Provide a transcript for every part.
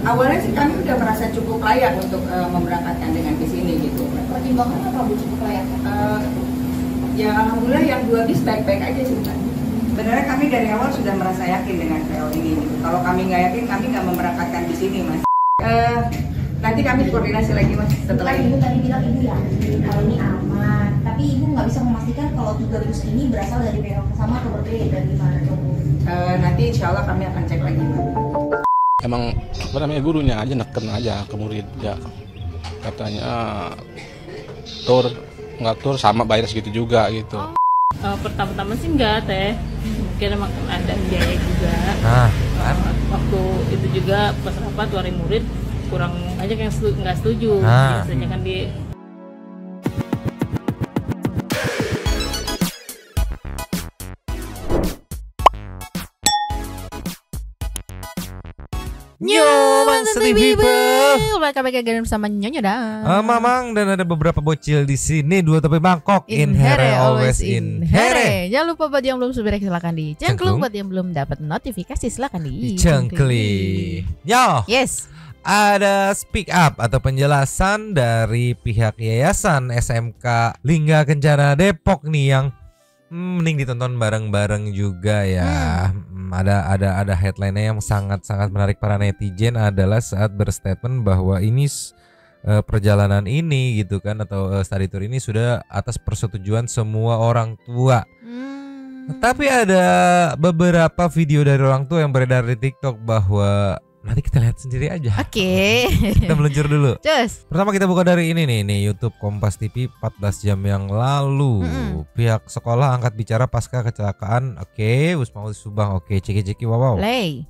Awalnya sih kami udah merasa cukup layak untuk memberangkatkan dengan bis ini gitu. Pertimbangannya apa Bu cukup layak? Ya alhamdulillah yang 2 bis baik-baik aja sih Mbak. Sebenarnya kami dari awal sudah merasa yakin dengan PO ini gitu. Kalau kami nggak yakin, kami nggak memberangkatkan bis ini Mas. Nanti kami koordinasi lagi Mas setelah Ibu ini. tadi bilang Ibu yakin kalau ini aman, tapi Ibu nggak bisa memastikan kalau 3 bus ini berasal dari PO sama atau berbeda dari mana Bu? Nanti insya Allah kami akan cek lagi Mbak. Emang apa namanya gurunya aja neken aja ke murid ya, katanya tur nggak tur sama bayar segitu juga gitu. Pertama-tama sih enggak teh, mungkin emang ada biaya juga. Waktu itu juga pas rapat wari murid kurang aja yang nggak setuju. Biasanya kan di Monthly People. Welcome back again bersama Nyonya dan Mamang, dan ada beberapa bocil di sini. Dua topi mangkok. In here, always in here. Jangan lupa buat yang belum subscribe silakan Cengklung. Buat yang belum dapat notifikasi silakan Cengkli. Yo. Yes. Ada speak up atau penjelasan dari pihak Yayasan SMK Lingga Kencana Depok nih yang mending ditonton bareng-bareng juga ya. Ada headline-nya yang sangat-sangat menarik para netizen adalah saat berstatement bahwa ini perjalanan ini gitu kan, atau study tour ini sudah atas persetujuan semua orang tua. Tapi ada beberapa video dari orang tua yang beredar di TikTok bahwa nanti kita lihat sendiri aja. Oke. Kita meluncur dulu. Cus. Pertama kita buka dari ini nih YouTube Kompas TV 14 jam yang lalu. Pihak sekolah angkat bicara pasca kecelakaan. Oke, Wisma Subang. Oke, ceki wow. Play.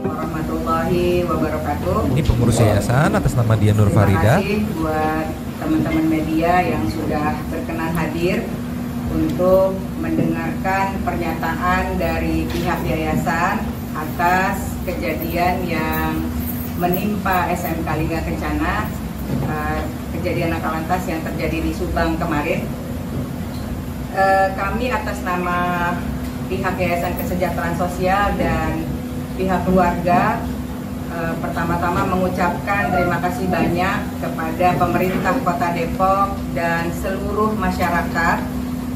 Warahmatullahi wabarakatuh. Ini pengurus yayasan atas nama Dia Nur Farida. Terima kasih buat teman-teman media yang sudah berkenan hadir untuk mendengarkan pernyataan dari pihak yayasan atas kejadian yang menimpa SMK Lingga Kencana, kejadian laka lantas yang terjadi di Subang kemarin. Kami atas nama pihak Yayasan Kesejahteraan Sosial dan pihak keluarga pertama-tama mengucapkan terima kasih banyak kepada pemerintah Kota Depok dan seluruh masyarakat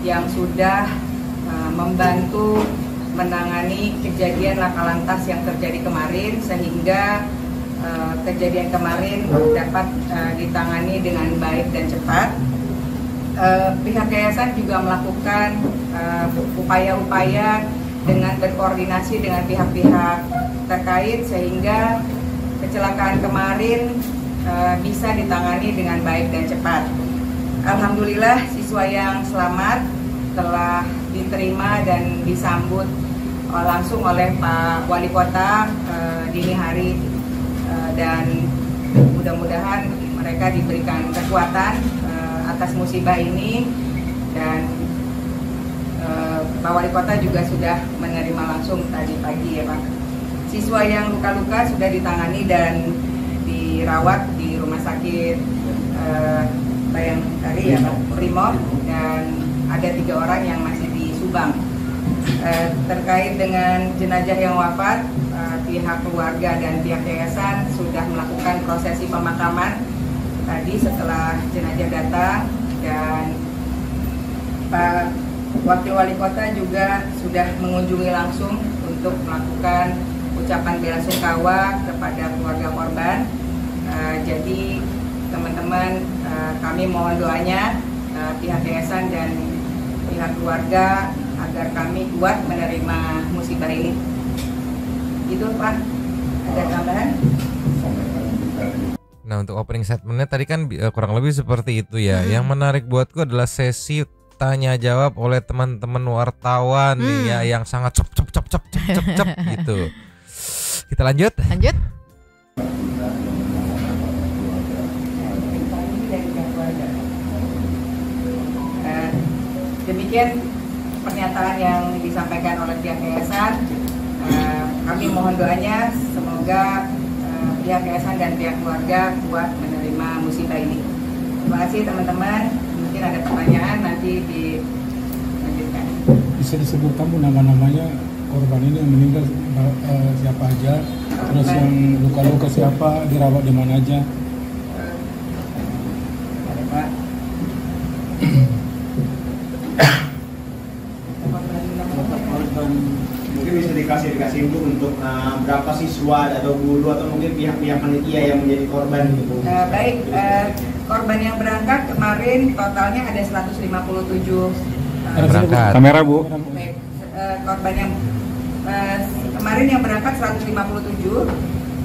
yang sudah membantu menangani kejadian laka lantas yang terjadi kemarin, sehingga kejadian kemarin dapat ditangani dengan baik dan cepat. Pihak yayasan juga melakukan upaya-upaya dengan berkoordinasi dengan pihak-pihak terkait sehingga kecelakaan kemarin bisa ditangani dengan baik dan cepat. Alhamdulillah siswa yang selamat telah diterima dan disambut langsung oleh Pak Wali Kota dini hari, dan mudah-mudahan mereka diberikan kekuatan atas musibah ini, dan Pak Wali Kota juga sudah menerima langsung tadi pagi ya Pak. Siswa yang luka-luka sudah ditangani dan dirawat di rumah sakit Bayangkari ya Pak, Primo, dan ada 3 orang yang masih di Subang. Terkait dengan jenazah yang wafat, pihak keluarga dan pihak yayasan sudah melakukan prosesi pemakaman tadi setelah jenazah datang, dan Pak Wakil Wali Kota juga sudah mengunjungi langsung untuk melakukan ucapan bela sungkawa kepada keluarga korban. Jadi teman-teman, kami mohon doanya pihak yayasan dan pihak keluarga agar kami kuat menerima musibah ini. Itu Pak, ada tambahan? Nah, untuk opening statementnya tadi kan kurang lebih seperti itu ya. Yang menarik buatku adalah sesi tanya jawab oleh teman-teman wartawan nih ya, yang sangat cop gitu. Kita lanjut. Demikian pernyataan yang disampaikan oleh pihak yayasan. Kami mohon doanya semoga pihak yayasan dan pihak keluarga kuat menerima musibah ini. Terima kasih teman-teman. Mungkin ada pertanyaan nanti dilanjutkan. Bisa disebutkan Bu nama-namanya korban ini yang meninggal siapa aja, terus yang luka-luka siapa, dirawat di mana aja. Ada Pak. Korban mungkin bisa dikasih info untuk berapa siswa atau guru atau mungkin pihak-pihak panitia yang menjadi korban gitu. Baik, korban yang berangkat kemarin totalnya ada 157 Berangkat. Kamera Bu. baik, korban yang kemarin yang berangkat 157,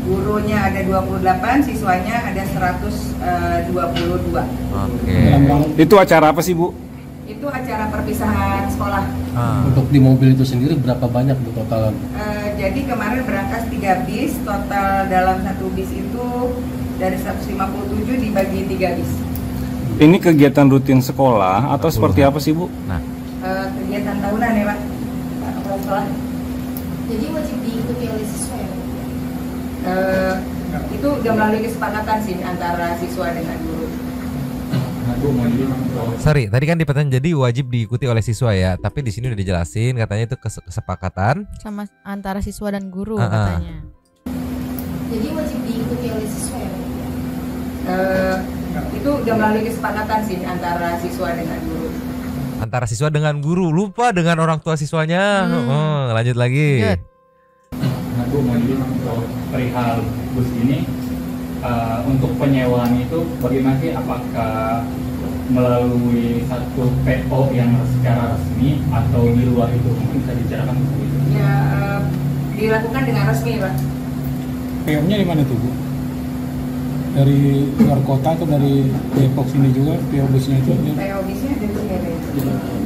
gurunya ada 28, siswanya ada 122. Oke. Itu acara apa sih Bu? Itu acara perpisahan sekolah. Untuk di mobil itu sendiri berapa banyak Bu total? Jadi kemarin berangkat 3 bis, total dalam satu bis itu dari 157 dibagi 3 bis. Ini kegiatan rutin sekolah atau seperti apa sih Bu? Nah, Kegiatan tahunan ya Pak, kepala sekolah. Jadi wajib diikuti oleh siswa ya? Itu udah melalui kesepakatan sih antara siswa dengan guru. sorry, tadi kan di pertanyaan jadi wajib diikuti oleh siswa ya, tapi di sini udah dijelasin katanya itu kesepakatan Sama antara siswa dan guru Ah, ah. katanya. Jadi wajib diikuti oleh siswa ya? Itu udah melalui kesepakatan sih antara siswa dengan guru. antara siswa dengan guru, lupa dengan orang tua siswanya. Lanjut lagi. Lanjut. Nah, Bu, mau jadi perihal bus ini untuk penyewaan itu bagaimana sih? Apakah melalui satu PO yang secara resmi atau di luar itu? Mungkin bisa dibicarakan begitu. Ya, dilakukan dengan resmi Pak. PO-nya di mana tuh Bu? Dari luar kota atau dari Depok sini juga PO busnya itu? PO bisnya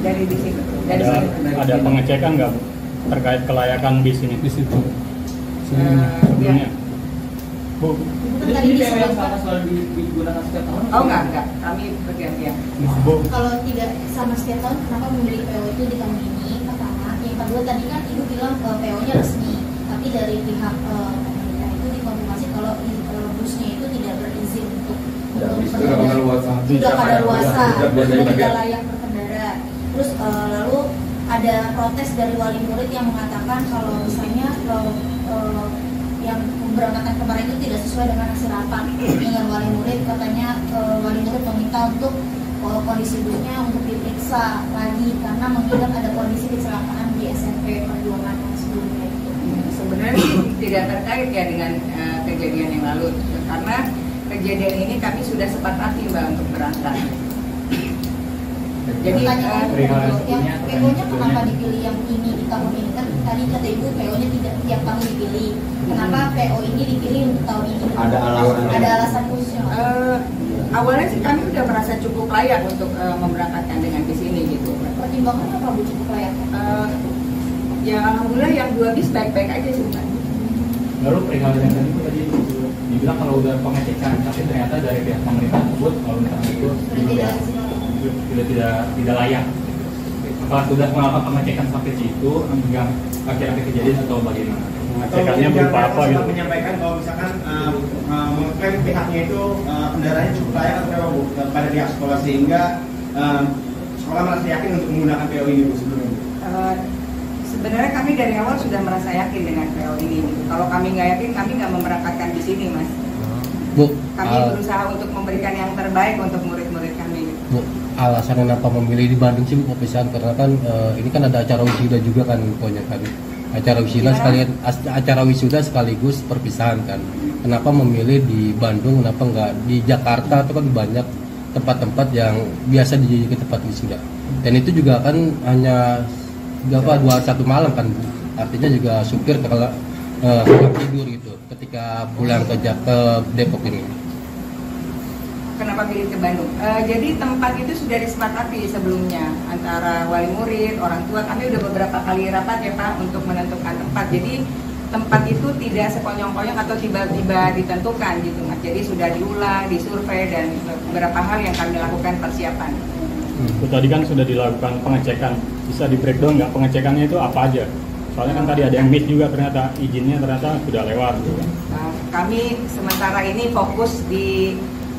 dari di sini. Dari sini. Ada pengecekan nggak Bu terkait kelayakan bis ini? Di situ. Sebelumnya. Bu, Itu tadi disebutkan digunakan setiap tahun? Oh enggak, kami bergantian. Bu, kalau tidak sama setiap tahun, kenapa memilih PO itu di tahun ini? Pertama, yang kedua tadi kan Ibu bilang PO-nya resmi, tapi dari pihak pemerintah itu dikonfirmasi kalau busnya itu tidak berizin untuk tidak kadaluarsa, sudah tidak layak berkendara. Terus lalu ada protes dari wali murid yang mengatakan kalau misalnya yang pemberangkatan kemarin itu tidak sesuai dengan hasil rapat dengan wali murid. Katanya wali murid meminta untuk kondisi busnya untuk diperiksa lagi karena mengingat ada kondisi kecelakaan di SMP Perjuangan yang sebelumnya itu. Sebenarnya sih tidak terkait ya dengan kejadian yang lalu, karena kejadian ini kami sudah sepakati Mbak untuk berangkat. Jadi yang PO-nya kenapa dipilih yang ini di tahun ini? Kan tadi kata Ibu PO-nya tidak tiap tahun dipilih. Kenapa PO ini dipilih untuk tahun ini? Ada alasan? Ada alasan khususnya? Awalnya sih kami udah merasa cukup layak untuk memberangkatkan dengan bis ini gitu. Pertimbangannya apa Bu cukup layak? Ya alhamdulillah yang 2 bis baik-baik aja sih Mbak. lalu perihal yang tadi Bu tadi dibilang kalau udah pengecekan, tapi ternyata dari pihak pemerintah tersebut kalau misalnya itu tidak layak. Apakah sudah melakukan pengecekan sampai situ hingga akhir-akhir kejadian atau bagaimana? Pengecekannya berupa apa gitu? Menyampaikan kalau misalkan mengklaim pihaknya itu kendaraannya cukup layak atau berapa Bu pada pihak sekolah sehingga sekolah merasa yakin untuk menggunakan PO ini Bu sebelumnya. Sebenarnya kami dari awal sudah merasa yakin dengan PO ini. Kalau kami nggak yakin, kami nggak memberangkatkan di sini Mas. Bu, Kami berusaha untuk memberikan yang terbaik untuk murid-murid kami. Bu, alasan kenapa memilih di Bandung sih Bu perpisahan? Karena kan ini kan ada acara wisuda juga kan pokoknya kan. Acara wisuda sekalian acara wisuda sekaligus perpisahan kan. Kenapa memilih di Bandung? Kenapa nggak di Jakarta? Itu kan banyak tempat-tempat yang biasa dijadikan tempat wisuda. Dan itu juga kan hanya 21 malam kan Bu. Artinya juga supir kalau tidur gitu ketika pulang ke Depok ini. Kenapa pilih ke Bandung? Jadi tempat itu sudah disepakati sebelumnya antara wali murid, orang tua. Kami udah beberapa kali rapat ya Pak untuk menentukan tempat. Jadi tempat itu tidak sekonyong-konyong atau tiba-tiba ditentukan gitu Mas. Jadi sudah diulang, disurvei dan beberapa hal yang kami lakukan persiapan. Tadi kan sudah dilakukan pengecekan, bisa di breakdown nggak pengecekannya itu apa aja? Soalnya kan tadi ada yang miss juga ternyata izinnya ternyata sudah lewat gitu. Kami sementara ini fokus di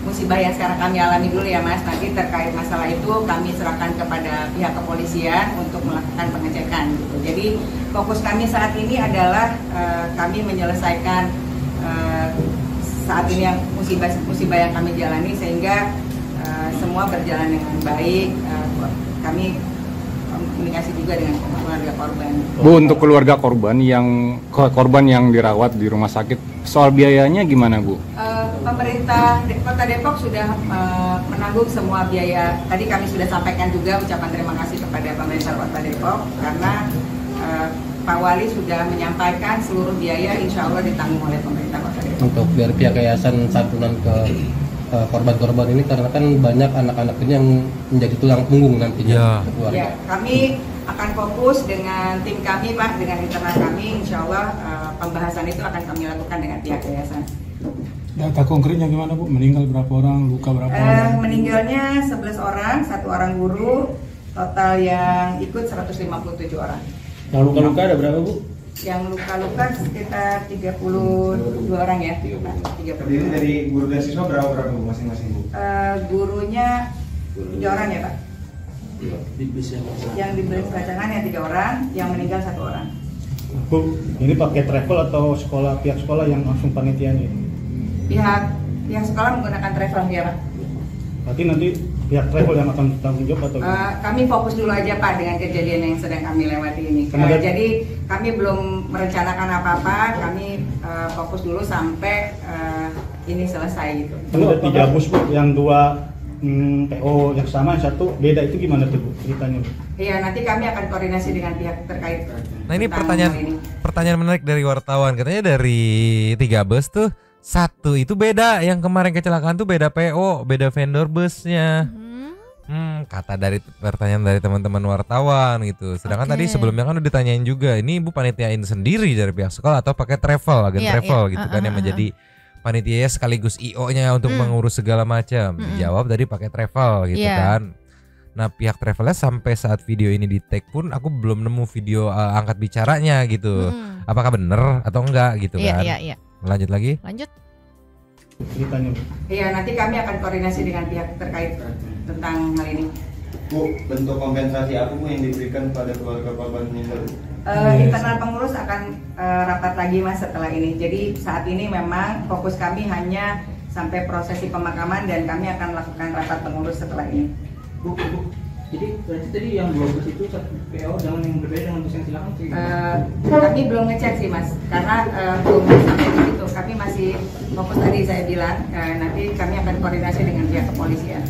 musibah yang sekarang kami alami dulu ya Mas. Nanti terkait masalah itu kami serahkan kepada pihak kepolisian untuk melakukan pengecekan gitu. Jadi fokus kami saat ini adalah kami menyelesaikan saat ini yang musibah yang kami jalani sehingga semua berjalan dengan baik. Kami komunikasi juga dengan keluarga korban. Bu, untuk keluarga korban yang dirawat di rumah sakit, soal biayanya gimana Bu? Pemerintah Kota Depok sudah menanggung semua biaya. Tadi kami sudah sampaikan juga ucapan terima kasih kepada pemerintah Kota Depok karena Pak Wali sudah menyampaikan seluruh biaya insya Allah ditanggung oleh pemerintah Kota Depok. Untuk dari pihak yayasan santunan ke korban-korban ini karena kan banyak anak-anak ini yang menjadi tulang punggung nantinya keluarga. Ya, kami akan fokus dengan tim kami Pak, dengan internal kami, insya Allah pembahasan itu akan kami lakukan dengan pihak yayasan. Data konkretnya gimana Bu? Meninggal berapa orang, luka berapa orang? Meninggalnya 11 orang, 1 orang guru, total yang ikut 157 orang. Yang luka-luka ada berapa Bu? Yang luka-luka sekitar 32 orang ya. Terdiri dari guru dan siswa berapa Bu masing-masing Bu? Gurunya 3 orang ya Pak. Yang di bus rancangan yang 3 orang, yang meninggal 1 orang. Bu, ini pakai travel atau pihak sekolah yang langsung panitianya? Pihak sekolah menggunakan travel ya Pak. Berarti nanti pihak travel yang akan tanggung jawab atau? Kami fokus dulu aja Pak dengan kejadian yang sedang kami lewati ini. Jadi kami belum merencanakan apa-apa, kami fokus dulu sampai ini selesai gitu. Ada 3 bus Bu, yang 2 PO yang sama, yang 1 beda, itu gimana tuh Bu ceritanya Bu? Iya, nanti kami akan koordinasi dengan pihak terkait. Nah ini pertanyaan menarik dari wartawan, katanya dari 3 bus tuh 1 itu beda, yang kemarin kecelakaan tuh beda PO, beda vendor busnya. Kata dari pertanyaan dari teman-teman wartawan gitu. Sedangkan tadi sebelumnya kan udah ditanyain juga, ini Ibu panitiain sendiri dari pihak sekolah atau pakai travel, agen travel gitu kan yang menjadi panitia sekaligus IO-nya untuk mengurus segala macam. Dijawab tadi pakai travel gitu kan. Nah pihak travelnya sampai saat video ini di tag pun aku belum nemu video angkat bicaranya gitu. Apakah bener atau enggak gitu kan? Iya. Lanjut lagi. Lanjut. Ceritanya Bu. Iya, nanti kami akan koordinasi dengan pihak terkait tentang hal ini. Bu, bentuk kompensasi apa Bu yang diberikan pada keluarga korban meninggal? Internal pengurus akan rapat lagi Mas setelah ini. Jadi saat ini memang fokus kami hanya sampai prosesi pemakaman dan kami akan lakukan rapat pengurus setelah ini. Bu. Jadi berarti tadi yang 12 itu PO dengan yang berbeda dengan bus yang silakan sih? Kami belum ngecek sih Mas, karena belum sampai di situ. Kami masih fokus tadi saya bilang, nanti kami akan koordinasi dengan pihak kepolisian.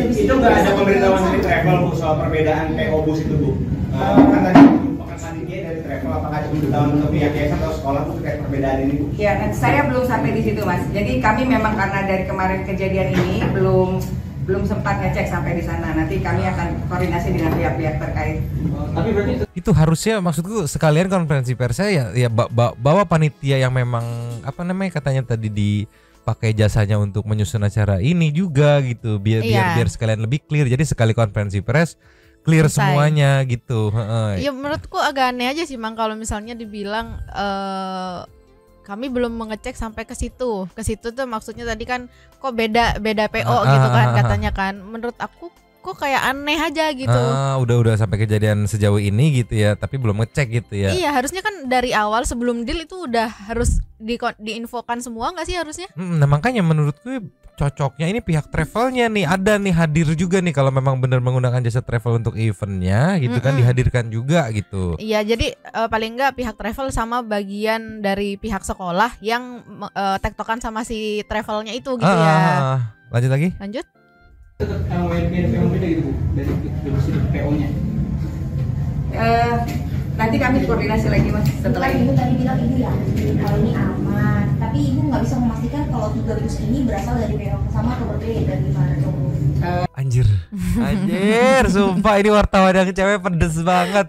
Itu nggak ada pemberitahuan dari travel Bu soal perbedaan PO bus itu Bu? Kan tadi merupakan panitia dari travel, apakah ada pemberitahuan untuk pihak yayasan atau sekolah Bu terkait perbedaan ini Bu? Ya, saya belum sampai di situ Mas. Jadi kami memang karena dari kemarin kejadian ini belum sempat ngecek sampai di sana. Nanti kami akan koordinasi dengan pihak-pihak terkait. Tapi berarti itu harusnya maksudku sekalian konferensi persnya ya bawa panitia yang memang apa namanya katanya tadi dipakai jasanya untuk menyusun acara ini juga gitu biar sekalian lebih clear. Jadi sekali konferensi pers clear semuanya gitu. Ya menurutku agak aneh aja sih Mang kalau misalnya dibilang kami belum mengecek sampai ke situ. Ke situ tuh maksudnya tadi kan kok beda PO gitu kan katanya kan. Menurut aku kok kayak aneh aja gitu. Udah sampai kejadian sejauh ini gitu ya, tapi belum ngecek gitu ya. Iya, harusnya kan dari awal sebelum deal itu udah harus diinfokan semua nggak sih harusnya? Nah makanya menurutku cocoknya ini pihak travelnya nih ada nih hadir juga nih kalau memang benar menggunakan jasa travel untuk eventnya gitu kan dihadirkan juga gitu. Iya jadi paling enggak pihak travel sama bagian dari pihak sekolah yang tektokan sama si travelnya itu gitu ya. Lanjut lagi. Lanjut. yang beda gitu Bu dari PO-nya. Nanti kami koordinasi lagi Mas setelah ini. Ibu tadi bilang Ibu yakin kalau ini aman, tapi Ibu nggak bisa memastikan kalau 3 bus ini berasal dari PO sama atau berbeda dari mana tuh? Anjir, sumpah ini wartawan yang cewek pedes banget.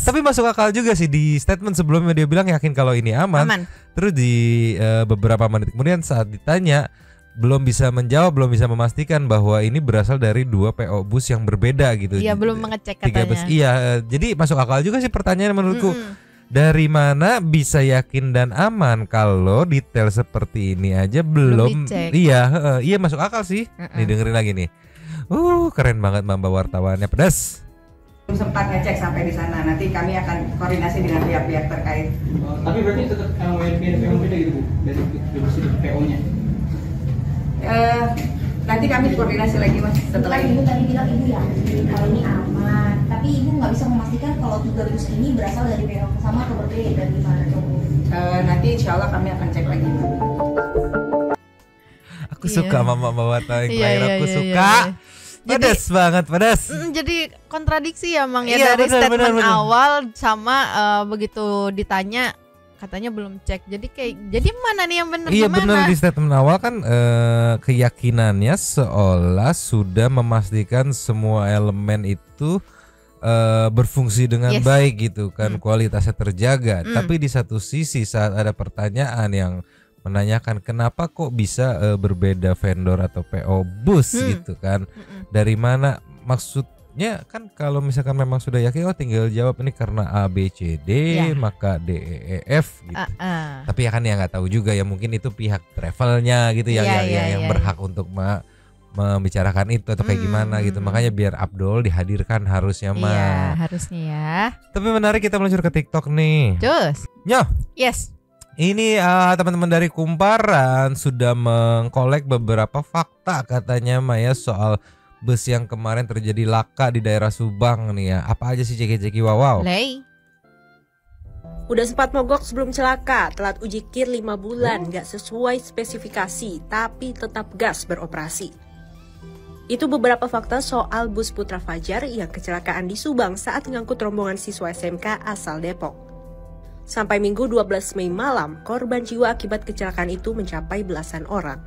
Tapi masuk akal juga sih di statement sebelumnya dia bilang yakin kalau ini aman. Terus di beberapa menit kemudian saat ditanya belum bisa menjawab, belum bisa memastikan bahwa ini berasal dari 2 PO bus yang berbeda gitu. Iya, belum mengecek katanya. 3 bus. Iya, jadi masuk akal juga sih pertanyaan menurutku. Dari mana bisa yakin dan aman kalau detail seperti ini aja belum dicek. Iya masuk akal sih. Nih dengerin lagi nih. Keren banget Mbak wartawannya, pedas. Belum sempat ngecek sampai di sana. Nanti kami akan koordinasi dengan pihak-pihak terkait. Tapi berarti tetap yang beda gitu Bu dari PO-nya. Nanti kami koordinasi lagi Mas setelah Ibu ini. tadi bilang Ibu yakin kalau ini aman, tapi Ibu nggak bisa memastikan kalau 3 bus ini berasal dari PO sama atau berbeda dari mana coba? Nanti insya Allah kami akan cek lagi. Aku suka mama wartawan aku suka. Pedas banget, pedas. Jadi kontradiksi ya Mang ya, Iya, dari benar, statement benar. awal sama begitu ditanya katanya belum cek. Jadi mana nih yang benar? Iya gimana? benar, di statement awal kan keyakinannya seolah sudah memastikan semua elemen itu berfungsi dengan baik gitu kan, kualitasnya terjaga. Tapi di satu sisi saat ada pertanyaan yang menanyakan kenapa kok bisa berbeda vendor atau PO bus gitu kan, dari mana maksudnya kan, kalau misalkan memang sudah yakin tinggal jawab ini karena A B C D maka D E F gitu. Tapi ya kan nggak tahu juga ya, mungkin itu pihak travelnya gitu yang berhak untuk membicarakan itu atau kayak gimana gitu. Makanya biar Abdul dihadirkan harusnya mah. Iya harusnya ya. Tapi menarik, kita meluncur ke TikTok nih. Cus. Yes. Ini teman-teman dari Kumparan sudah mengkolek beberapa fakta katanya Maya soal bus yang kemarin terjadi laka di daerah Subang nih ya. Apa aja sih ceki-ceki wow? Udah sempat mogok sebelum celaka, telat uji kir 5 bulan, gak sesuai spesifikasi, tapi tetap gas beroperasi. Itu beberapa fakta soal bus Putra Fajar yang kecelakaan di Subang saat mengangkut rombongan siswa SMK asal Depok. Sampai Minggu 12 Mei malam, korban jiwa akibat kecelakaan itu mencapai belasan orang.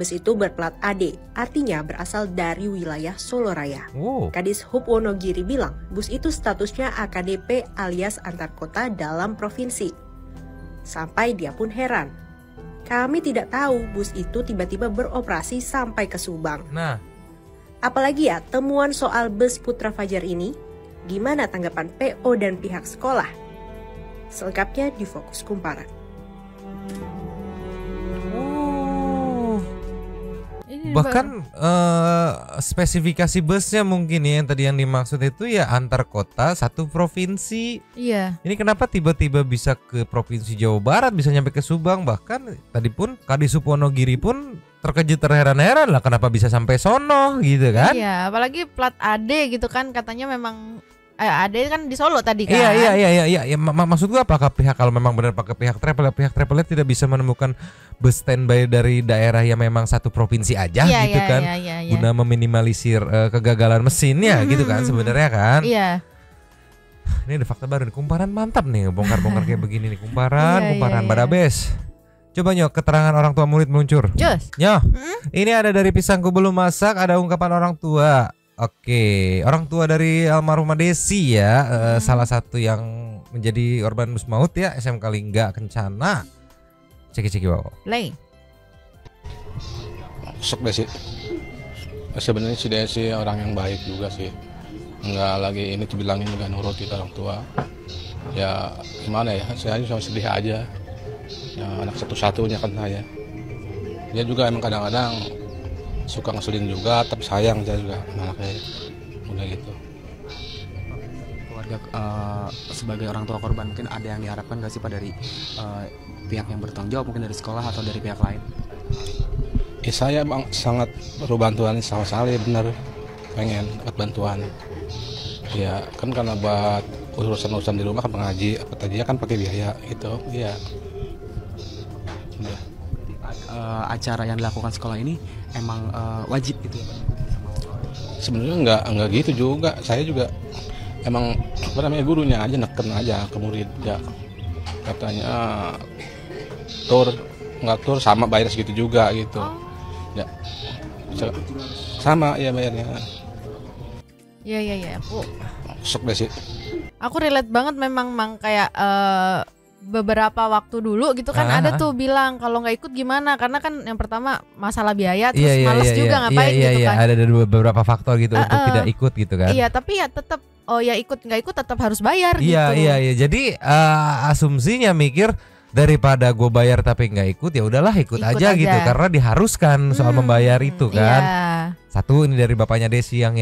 Bus itu berplat AD, artinya berasal dari wilayah Soloraya. Kadis Hub Wonogiri bilang, bus itu statusnya AKDP alias antar kota dalam provinsi. Sampai dia pun heran. Kami tidak tahu bus itu tiba-tiba beroperasi sampai ke Subang. Apalagi ya temuan soal bus Putra Fajar ini? Gimana tanggapan PO dan pihak sekolah? Selengkapnya di Fokus Kumparan. Bahkan spesifikasi busnya mungkin ya yang tadi yang dimaksud itu ya antar kota satu provinsi. Iya. Ini kenapa tiba-tiba bisa ke provinsi Jawa Barat, bisa nyampe ke Subang, bahkan tadi pun Kadis Wonogiri pun terkejut terheran-heran lah kenapa bisa sampai sono gitu kan? Iya, apalagi plat AD gitu kan, katanya memang AD kan di Solo tadi kan. Iya. Maksud gua apakah kalau memang benar pakai pihak travelnya tidak bisa menemukan bus standby dari daerah yang memang satu provinsi aja gitu kan? Guna meminimalisir kegagalan mesinnya gitu kan sebenarnya kan? Iya. Ini ada fakta baru nih, Kumparan mantap nih, bongkar-bongkar kayak begini nih, Kumparan Badabes. Coba Nyok, keterangan orang tua murid meluncur. Ini ada dari Pisangku Belum Masak, ada ungkapan orang tua. Oke, orang tua dari almarhumah Desi ya, salah satu yang menjadi korban bus maut ya, SMK Lingga Kencana. Ceki wow. Sok Desi. Sebenarnya si Desi orang yang baik juga sih. Enggak lagi ini tuh bilangin juga nurut kita orang tua. Ya gimana ya, saya aja sama sedih aja. Ya, anak satu-satunya kan saya. Dia juga emang kadang-kadang suka ngeselin juga, tapi sayang saya juga anaknya. Udah gitu. Keluarga sebagai orang tua korban mungkin ada yang diharapkan gak sih Pak dari pihak yang bertanggung jawab, mungkin dari sekolah atau dari pihak lain? Saya bang sangat perlu bantuan sama sekali, benar pengen dapat bantuan. Ya kan karena buat urusan-urusan di rumah kan pengaji, apa tadinya kan pakai biaya gitu. Iya. Udah. Acara yang dilakukan sekolah ini emang wajib gitu ya Pak? Sebenarnya enggak gitu juga. Saya juga emang gurunya aja neken aja ke murid ya. Katanya nggak tur sama bayar segitu juga gitu. Ya. Sama ya bayarnya. Iya, aku sok deh sih. Aku relate banget memang Mang, kayak beberapa waktu dulu gitu kan ada tuh bilang kalau nggak ikut gimana, karena kan yang pertama masalah biaya, terus males juga ngapain gitu kan. Ada beberapa faktor gitu untuk tidak ikut gitu kan. Iya, tapi ya tetap oh ya ikut nggak ikut tetap harus bayar Iya gitu. iya iya. Jadi asumsinya mikir daripada gue bayar tapi nggak ikut, ya udahlah ikut aja gitu karena diharuskan soal membayar itu kan. Iya. Satu ini dari bapaknya Desi yang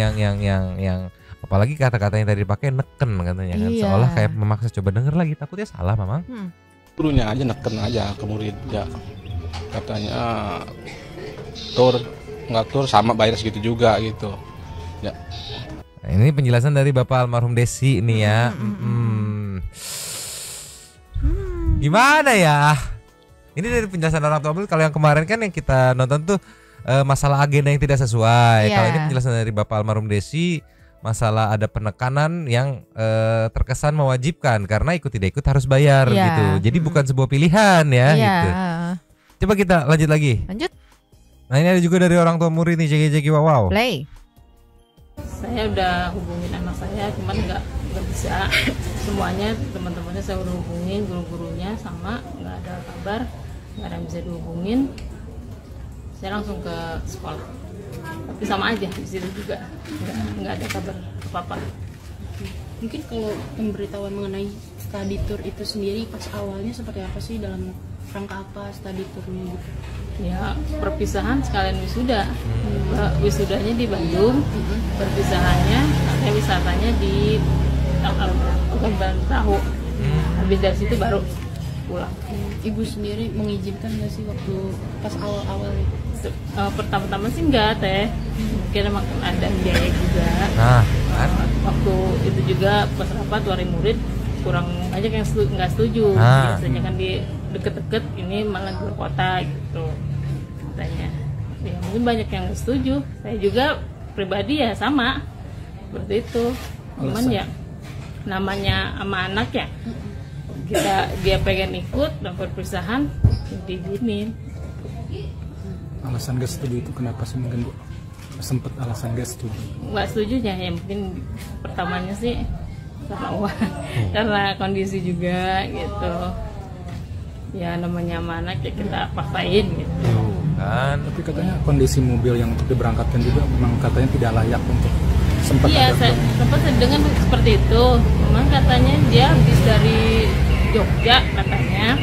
apalagi kata-kata yang tadi dipakai neken katanya kan, Iya. seolah kayak memaksa. Coba denger lagi, takutnya salah Mamang. Gurunya aja neken aja ke murid ya, katanya nggak tur sama bayar segitu juga gitu ya. Nah, ini penjelasan dari Bapak almarhum Desi ini ya. Gimana ya? Ini dari penjelasan orang tua. Kalau yang kemarin kan yang kita nonton tuh masalah agenda yang tidak sesuai. Yeah. Kalau ini penjelasan dari Bapak almarhum Desi, masalah ada penekanan yang terkesan mewajibkan karena ikut tidak ikut harus bayar gitu. Jadi bukan sebuah pilihan ya gitu. Coba kita lanjut lagi. Lanjut. Nah ini ada juga dari orang tua murid nih, Jeki wow. Play. Saya udah hubungin anak saya, cuman nggak bisa. Semuanya teman-temannya saya udah hubungin, guru-gurunya sama, nggak ada kabar, nggak ada yang bisa dihubungin. Saya langsung ke sekolah, tapi sama aja di situ juga nggak ada kabar apa-apa. Mungkin kalau pemberitahuan mengenai study tour itu sendiri pas awalnya seperti apa sih, dalam rangka apa study tournya gitu? Ya perpisahan sekalian wisuda. Wisudanya di Bandung, perpisahannya katanya wisatanya di bukan tahu. Habis dari situ baru pulang. Ibu sendiri mengizinkan nggak sih waktu pas awal-awal itu? Pertama-tama sih enggak teh, mungkin emang ada biaya juga. Waktu itu juga pas rapat wari murid kurang aja yang nggak setuju. Biasanya kan di deket-deket, ini malah keluar kota gitu katanya. Ya mungkin banyak yang nggak setuju. Saya juga pribadi ya sama seperti itu. Cuman ya namanya sama anak ya, dia pengen ikut dan perpisahan diizinin. Alasan gak setuju itu kenapa sih, mungkin Bu? Sempet alasan gak setuju? Nggak setujunya ya mungkin pertamanya sih karena uang, karena kondisi juga gitu. Ya namanya anak ya kita paksain gitu. Kan. Tapi katanya kondisi mobil yang untuk diberangkatkan juga memang katanya tidak layak untuk sempat. Iya, saya sempat dengar seperti itu. Memang katanya dia habis dari Jogja katanya,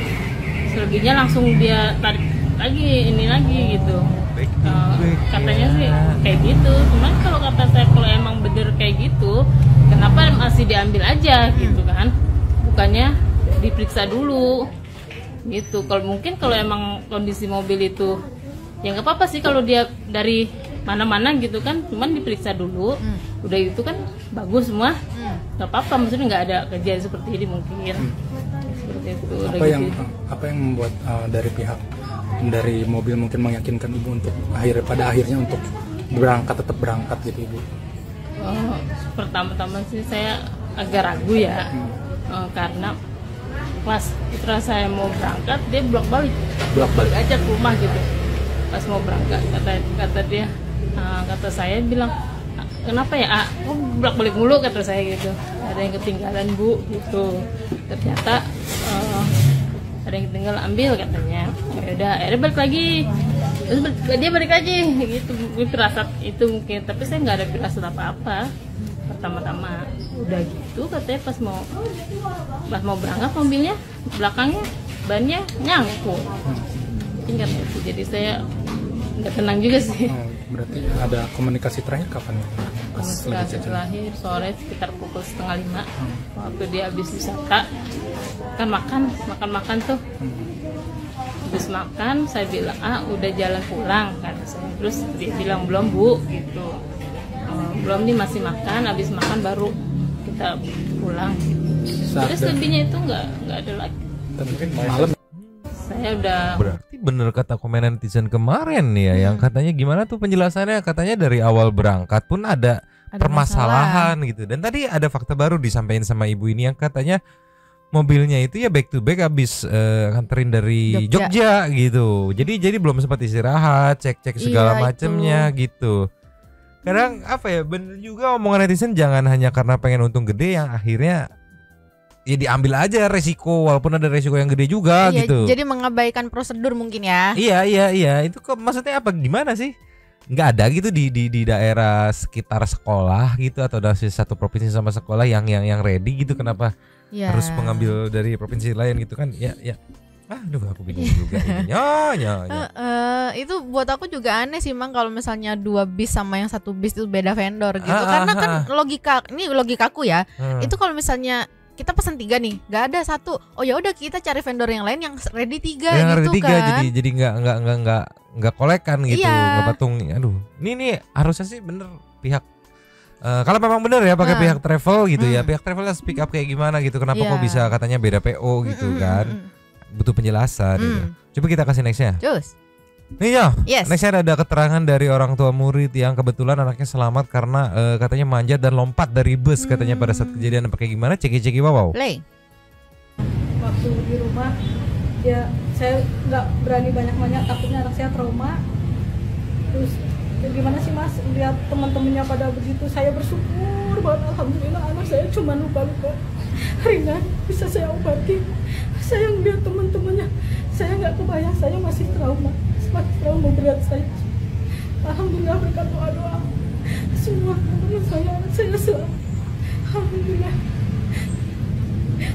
selebihnya langsung dia tarik lagi ini lagi gitu. Katanya sih kayak gitu. Cuman kalau kata saya kalau emang bener kayak gitu, kenapa masih diambil aja gitu kan? Bukannya diperiksa dulu gitu. Kalau mungkin kalau emang kondisi mobil itu ya nggak apa-apa sih kalau dia dari mana-mana gitu kan, cuman diperiksa dulu, udah itu kan bagus semua, nggak apa-apa, maksudnya nggak ada kejadian seperti ini mungkin. Seperti itu. Apa yang membuat dari pihak dari mobil mungkin meyakinkan Ibu untuk pada akhirnya untuk tetap berangkat gitu Ibu? Pertama-tama sih saya agak ragu ya, karena pas putra saya mau berangkat dia bolak-balik aja ke rumah gitu. Pas mau berangkat kata dia, kata saya bilang, kenapa ya kok bolak-balik mulu, kata saya gitu. Ada yang ketinggalan Bu gitu. Ternyata ada yang ketinggalan, ambil katanya. Ya udah akhirnya balik lagi, terus dia balik lagi gitu. Firasat itu mungkin, tapi saya nggak ada firasat apa-apa. Pertama-tama udah gitu katanya pas mau berangkat mobilnya belakangnya bannya nyangkut. Mungkin karena itu jadi saya nggak tenang juga sih. Berarti ada komunikasi terakhir kapan? Komunikasi terakhir sore sekitar pukul 4:30 waktu dia habis wisata kan makan tuh. Habis makan saya bilang udah jalan pulang kan saya. Terus dia bilang belum Bu gitu. Belum nih, masih makan, habis makan baru kita pulang gitu. Terus lebihnya itu nggak ada lagi. Malam saya udah. Berarti bener kata komen netizen kemarin nih ya, yang katanya gimana tuh penjelasannya, katanya dari awal berangkat pun ada permasalahan gitu. Dan tadi ada fakta baru disampaikan sama ibu ini yang katanya mobilnya itu ya back to back habis nganterin dari Jogja gitu. Jadi belum sempat istirahat, cek segala macemnya gitu. Kadang apa ya, bener juga omongan netizen, jangan hanya karena pengen untung gede yang akhirnya ya diambil aja resiko, walaupun ada resiko yang gede juga gitu. Jadi mengabaikan prosedur mungkin ya. Iya itu kok maksudnya apa, gimana sih? nggak ada gitu di daerah sekitar sekolah gitu atau dari satu provinsi sama sekolah yang ready gitu, kenapa harus mengambil dari provinsi lain gitu kan ya. Aduh aku bingung juga ini. Itu buat aku juga aneh sih Mang, kalau misalnya 2 bis sama yang 1 bis itu beda vendor gitu. Karena kan logikaku ya. Itu kalau misalnya kita pesan 3 nih, nggak ada 1. Oh ya udah kita cari vendor yang lain yang ready 3 yang gitu ready 3, kan. Jadi nggak kolekan gitu, nggak patung. Aduh, ini harusnya sih bener pihak kalau memang bener ya pakai pihak travel gitu ya. Pihak travel speak up kayak gimana gitu. Kenapa kok bisa katanya beda PO gitu kan? Butuh penjelasan gitu. Coba kita kasih nextnya. Cus. Nih ya, nextnya ada keterangan dari orang tua murid yang kebetulan anaknya selamat karena katanya manjat dan lompat dari bus katanya pada saat kejadian. Pakai gimana? Ceki wow. Play. Waktu di rumah ya saya nggak berani banyak-banyak, takutnya anak saya trauma. Terus ya gimana sih Mas, lihat teman-temannya pada begitu, saya bersyukur banget, alhamdulillah anak saya cuma luka-luka ringan bisa saya obati. Saya ngeliat teman-temannya, saya nggak kebayang, saya masih trauma berat saya. Alhamdulillah berkat doa semua teman saya, anak saya selamat. Alhamdulillah.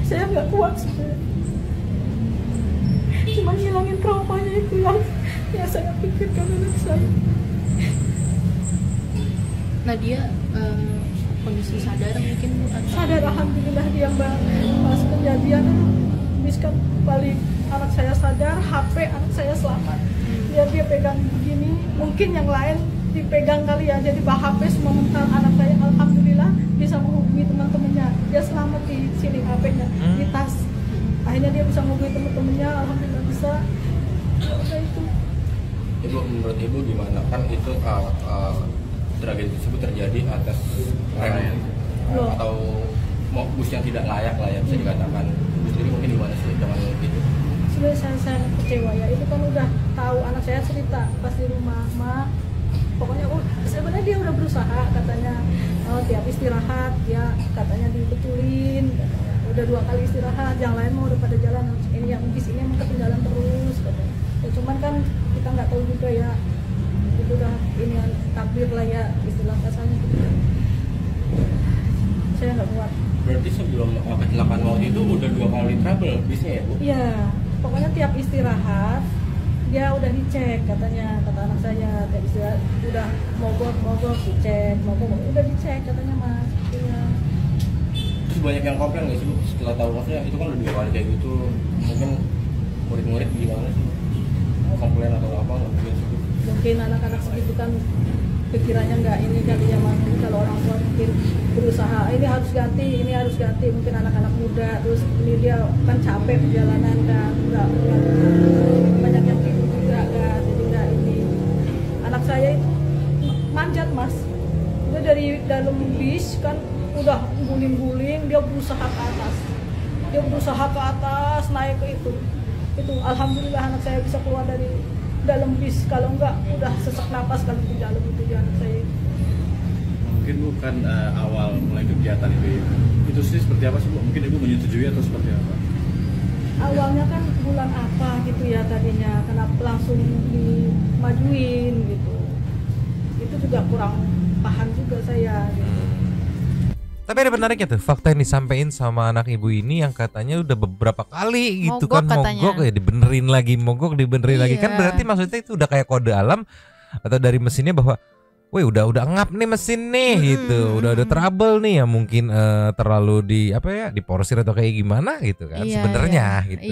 Saya nggak kuat sebenarnya, cuma ngilangin traumanya itu yang saya pikirkan anak saya. Nadia kondisi sadar mungkin? Sadar, alhamdulillah dia pas kejadian miskan balik anak saya sadar, HP anak saya selamat. Dia pegang begini, mungkin yang lain dipegang kali ya, jadi HP semua mental anak saya alhamdulillah bisa menghubungi teman-temannya. Dia selamat di sini HP-nya di tas. Akhirnya dia bisa menghubungi teman-temannya, alhamdulillah bisa. Ya itu. Ibu, menurut Ibu gimana? Kan itu tragedi tersebut terjadi atas rem atau bus yang tidak layak lah ya bisa dikatakan. Jadi mungkin gimana sih dengan itu? Sebenarnya saya kecewa ya, itu kan udah tahu anak saya cerita pas di rumah, Ma, pokoknya sebenarnya dia udah berusaha katanya tiap istirahat ya katanya dibetulin, katanya. Udah 2 kali istirahat, yang lain mau udah pada jalan, ini yang bis ini emang ketinggalan terus katanya. Ya, cuman kan kita nggak tahu juga ya, itu udah ini takdir lah ya istilah kasarnya gitu. Saya nggak kuat. Berarti sebelum kecelakaan waktu itu udah 2 kali trouble bisnya ya Bu? Iya, pokoknya tiap istirahat dia udah dicek katanya, kata anak saya tiap istirahat udah mogok dicek, udah dicek katanya Mas. Iya. Terus banyak yang komplain nggak sih Bu setelah tahu maksudnya itu kan udah 2 kali kayak gitu, mungkin murid-murid gimana sih? Komplain atau apa nggak mungkin sih? Mungkin anak-anak segitu kan pikirannya nggak ini kali ya Mas, kalau orang tua mungkin berusaha ini harus ganti, mungkin anak-anak muda, terus ini dia kan capek perjalanan kan, nggak banyak yang tidur juga kan, jadi nggak ini. Anak saya itu manjat Mas, dia dari dalam bis kan udah guling-guling, dia berusaha ke atas, naik ke itu alhamdulillah anak saya bisa keluar dari dalam bis, kalau enggak udah sesak napas kalau di dalam itu dia anak saya. Mungkin bukan awal mulai kegiatan itu sih seperti apa sih Bu? Mungkin Ibu menyetujui atau seperti apa? Awalnya kan bulan apa gitu ya tadinya, kenapa langsung dimajuin gitu, itu juga kurang paham juga saya gitu. Tapi ada benarnya tuh fakta yang disampaikan sama anak ibu ini yang katanya udah beberapa kali gitu mogok, kan mogok ya dibenerin lagi lagi kan, berarti maksudnya itu udah kayak kode alam atau dari mesinnya bahwa wih udah ngap nih mesin nih gitu, udah trouble nih ya, mungkin terlalu diporsir atau kayak gimana gitu kan sebenarnya gitu.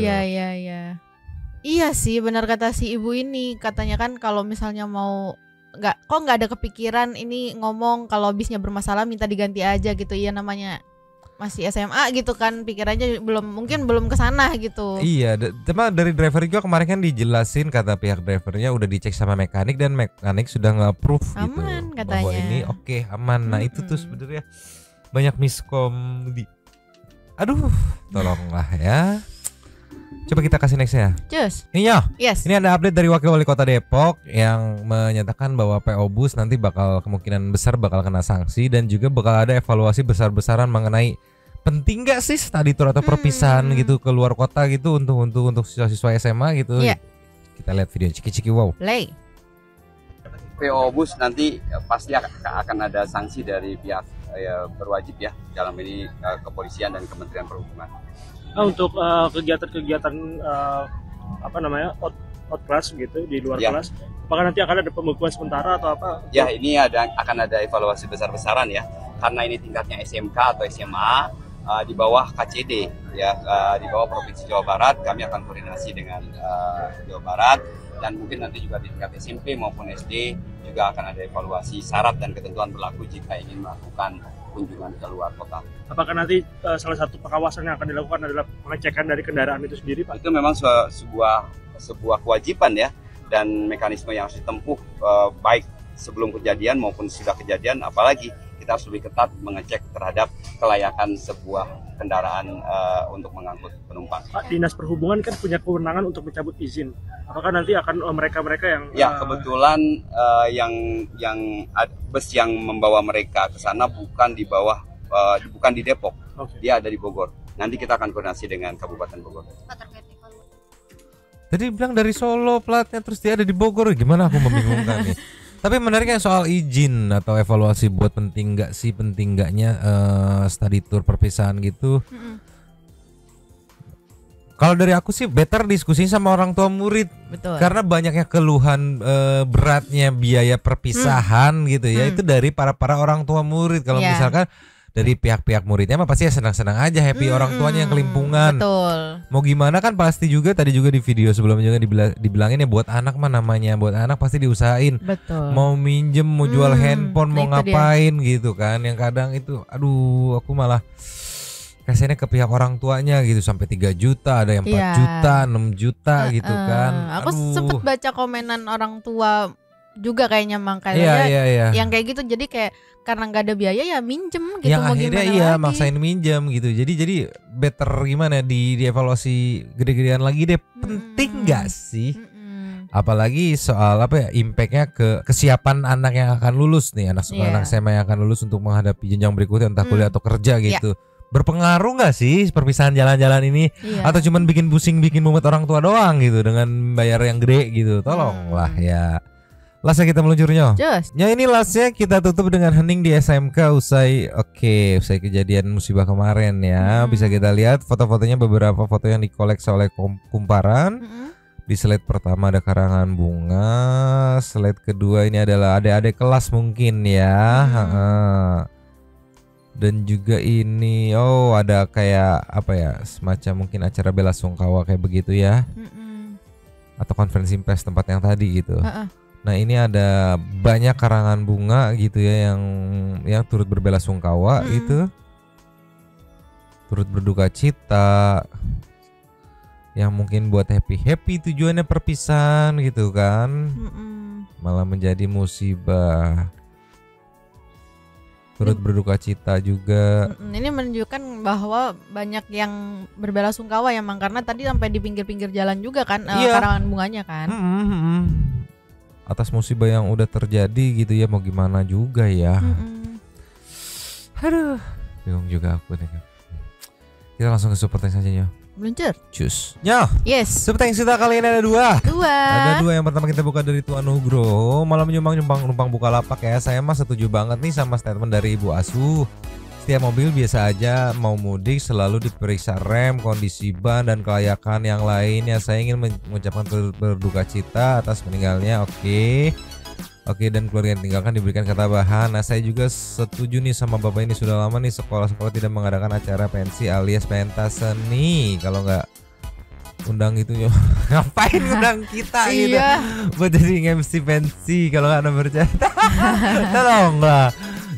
Iya sih benar kata si ibu ini, katanya kan kalau misalnya mau nggak ada kepikiran ini ngomong kalau bisnya bermasalah minta diganti aja gitu. Iya namanya masih SMA gitu kan, pikirannya belum kesana gitu. Iya, cuma dari driver juga kemarin kan dijelasin kata pihak drivernya udah dicek sama mekanik dan mekanik sudah nge-approve gitu katanya. Bahwa ini oke, aman. Nah itu tuh sebenarnya banyak miskom aduh tolonglah ya. Coba kita kasih nextnya. Cus. Yes. Ini ada update dari Wakil Wali Kota Depok yang menyatakan bahwa PO Bus nanti kemungkinan besar bakal kena sanksi dan juga bakal ada evaluasi besar-besaran mengenai penting gak sih study tour atau perpisahan gitu keluar kota gitu untuk siswa-siswa SMA gitu. Kita lihat video ciki-ciki wow. Play. PO bus nanti pasti akan ada sanksi dari pihak berwajib ya, dalam ini kepolisian dan Kementerian Perhubungan. Nah, untuk kegiatan-kegiatan out class gitu di luar kelas, apakah nanti akan ada pembekuan sementara atau apa? Ya, ini akan ada evaluasi besar-besaran ya, karena ini tingkatnya SMK atau SMA di bawah KCD ya, di bawah Provinsi Jawa Barat. Kami akan koordinasi dengan Jawa Barat, dan mungkin nanti juga di tingkat SMP maupun SD juga akan ada evaluasi syarat dan ketentuan berlaku jika ingin melakukan kunjungan ke luar kota. Apakah nanti salah satu pengawasan yang akan dilakukan adalah pengecekan dari kendaraan itu sendiri, Pak? Itu memang sebuah kewajiban ya, dan mekanisme yang harus ditempuh baik sebelum kejadian maupun sudah kejadian, apalagi kita harus lebih ketat mengecek terhadap kelayakan sebuah kendaraan untuk mengangkut penumpang. Pak, Dinas Perhubungan kan punya kewenangan untuk mencabut izin. Apakah nanti akan mereka-mereka yang kebetulan yang bus yang membawa mereka ke sana bukan di Depok. Dia ada di Bogor. Nanti kita akan koordinasi dengan Kabupaten Bogor. Tadi bilang dari Solo platnya, terus dia ada di Bogor, gimana, aku membingungkan nih. Tapi menariknya soal izin atau evaluasi buat penting nggaknya study tour perpisahan gitu. Kalau dari aku sih better diskusi sama orang tua murid. Betul. Karena banyaknya keluhan beratnya biaya perpisahan gitu ya, itu dari para orang tua murid. Kalau misalkan dari pihak-pihak muridnya mah pasti ya senang-senang aja, happy, orang tuanya yang kelimpungan. Betul. Mau gimana kan pasti juga, tadi juga di video sebelumnya juga dibilangin ya, buat anak mah namanya buat anak pasti diusahain. Betul. Mau minjem, mau jual handphone, mau ngapain gitu kan. Yang kadang itu aduh, aku malah kasihannya ke pihak orang tuanya gitu, sampai 3 juta, ada yang 4 juta, 6 juta gitu kan. Aku sempet baca komenan orang tua juga kayaknya, yang kayak gitu. Jadi kayak karena nggak ada biaya ya minjem gitu, yang mau akhirnya gimana lagi. Maksain minjem gitu. Jadi better gimana dievaluasi gede-gedean lagi deh. Penting nggak sih? Apalagi soal impactnya ke kesiapan anak yang akan lulus nih, anak SMA yang akan lulus untuk menghadapi jenjang berikutnya, entah kuliah atau kerja gitu. Berpengaruh nggak sih perpisahan jalan-jalan ini? Atau cuman bikin pusing, bikin mumet orang tua doang gitu dengan bayar yang gede gitu? Tolonglah ya. Lasnya kita meluncurnya. Ya, ini lasnya kita tutup dengan hening di SMK usai kejadian musibah kemarin ya. Bisa kita lihat foto-fotonya, beberapa foto yang dikoleksi oleh Kumparan. Di slide pertama ada karangan bunga, slide kedua ini adalah adik-adik kelas mungkin ya. Dan juga ini ada kayak semacam mungkin acara bela sungkawa kayak begitu ya. Atau konferensi pers tempat yang tadi gitu. Nah, ini ada banyak karangan bunga gitu ya yang turut berbela sungkawa itu. Turut berduka cita. Yang mungkin buat happy tujuannya perpisahan gitu kan. Malah menjadi musibah. Turut berduka cita juga. Ini menunjukkan bahwa banyak yang berbela sungkawa ya, Mang, karena tadi sampai di pinggir-pinggir jalan juga kan karangan bunganya kan. Atas musibah yang udah terjadi gitu ya, mau gimana juga ya. Aduh, bingung juga aku nih. Kita langsung ke super thanks aja ya. Meluncur. Cus. Yes. Super thanks kita kali ini ada 2. Ada 2. Yang pertama kita buka dari Tuan Nugroho. Malam numpang Bukalapak ya. Saya mah setuju banget nih sama statement dari Ibu Asuh. Setiap mobil biasa aja mau mudik selalu diperiksa rem, kondisi ban, dan kelayakan yang lainnya. Saya ingin mengucapkan berduka cita atas meninggalnya. Oke, dan keluarga yang tinggalkan diberikan ketabahan. Nah, saya juga setuju nih sama Bapak ini, sudah lama nih sekolah-sekolah tidak mengadakan acara pensi alias pentas seni. Kalau nggak undang itu ngapain undang kita gitu buat jadi MC pensi kalau nggak ada bercanda. Tolonglah.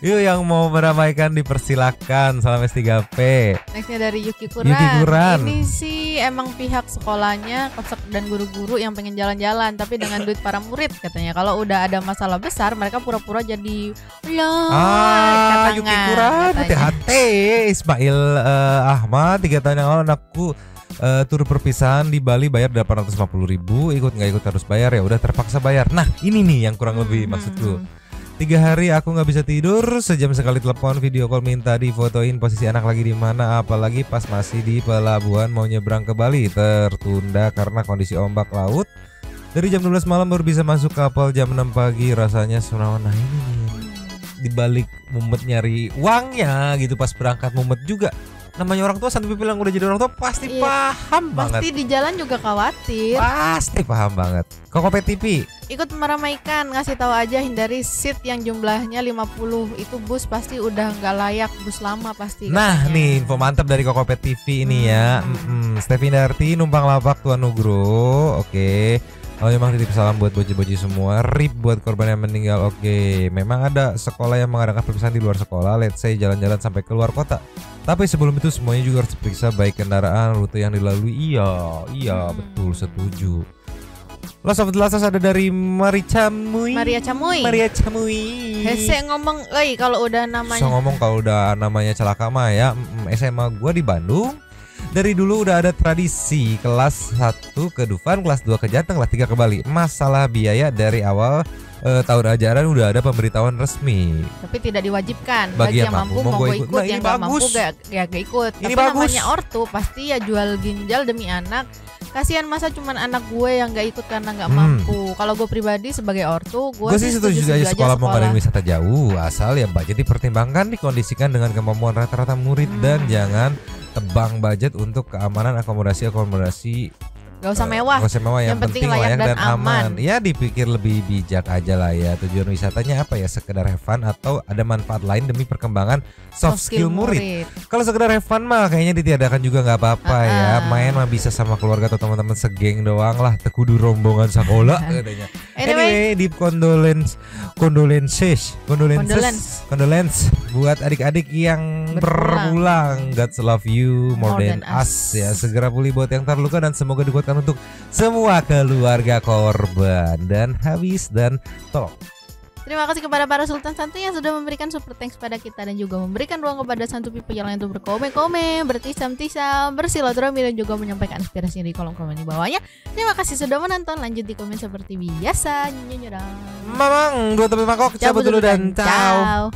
Yuk, yang mau meramaikan dipersilakan. Salam S3P. Nextnya dari Yuki Kuran. Ini sih emang pihak sekolahnya dan guru-guru yang pengen jalan-jalan, tapi dengan duit para murid katanya. Kalau udah ada masalah besar, mereka pura-pura jadi Yuki Kuran. Hati-hati. Ismail Ahmad 3 tahun yang lalu anakku tur perpisahan di Bali bayar 850.000, ikut nggak ikut harus bayar, ya udah terpaksa bayar. Nah, ini nih yang kurang lebih maksudku. 3 hari aku nggak bisa tidur, sejam sekali telepon, video call, minta difotoin posisi anak lagi di mana, apalagi pas masih di pelabuhan mau nyebrang ke Bali, tertunda karena kondisi ombak laut Dari jam 12 malam baru bisa masuk kapal jam 6 pagi. Rasanya seronok. Nah ini nih, dibalik mumet nyari uangnya gitu pas berangkat mumet juga. Namanya orang tua, Santuy bilang udah jadi orang tua pasti paham banget. Pasti di jalan juga khawatir. Pasti paham banget. Kokopet TV ikut meramaikan, ngasih tahu aja hindari seat yang jumlahnya 50. Itu bus pasti udah nggak layak, bus lama pasti. Nah katanya. nih info mantap dari Kokopet TV ini ya. Stefi Darti numpang lapak Tuan Nugro. Oke. Oh memang titip salam buat boji-boji semua. RIP buat korban yang meninggal. Oke. Memang ada sekolah yang mengadakan perpisahan di luar sekolah, let's say jalan-jalan sampai keluar kota. Tapi sebelum itu semuanya juga harus diperiksa, baik kendaraan, rute yang dilalui. Iya betul, setuju. Los of the Lasas ada dari Maria Camuy. Hese ngomong, kalau udah namanya. So ngomong kalau udah namanya celaka mah ya. SMA gua di Bandung. Dari dulu udah ada tradisi kelas 1 ke Dufan, kelas 2 ke Jateng, kelas 3 ke Bali. Masalah biaya dari awal tahun ajaran udah ada pemberitahuan resmi. Tapi tidak diwajibkan. Bagi yang mampu monggo ikut. Nah, yang gak mampu gak ikut. Ini tapi bagus. namanya ortu pasti ya jual ginjal demi anak. Kasihan masa cuman anak gue yang gak ikut karena gak mampu. Kalau gue pribadi sebagai ortu, gue sih setuju aja sekolah mau ngadain wisata jauh, asal ya budget dipertimbangkan, dikondisikan dengan kemampuan rata-rata murid dan jangan tebang budget untuk keamanan akomodasi. Gak usah mewah. Gak usah mewah, yang penting layak dan aman. Ya dipikir lebih bijak aja lah ya. Tujuan wisatanya apa ya? Sekedar have fun atau ada manfaat lain demi perkembangan soft skill murid. Kalau sekedar have fun mah kayaknya ditiadakan juga nggak apa-apa ya. Main mah bisa sama keluarga atau teman-teman segeng doang lah. Tekudu rombongan sekolah katanya. Anyway, deep condolence buat adik-adik yang berpulang. God love you more than us ya. Segera pulih buat yang terluka dan semoga dikuatkan untuk semua keluarga korban dan habis dan tolong. Terima kasih kepada para Sultan Santuy yang sudah memberikan super thanks pada kita dan juga memberikan ruang kepada Santuy people yang lain untuk berkomen-komen, bertisam-tisam, bersilaturahmi dan juga menyampaikan aspirasinya di kolom komen di bawahnya. Terima kasih sudah menonton. Lanjut di komen seperti biasa. Mamang 2 tepi mangkok cabut dulu dan ciao.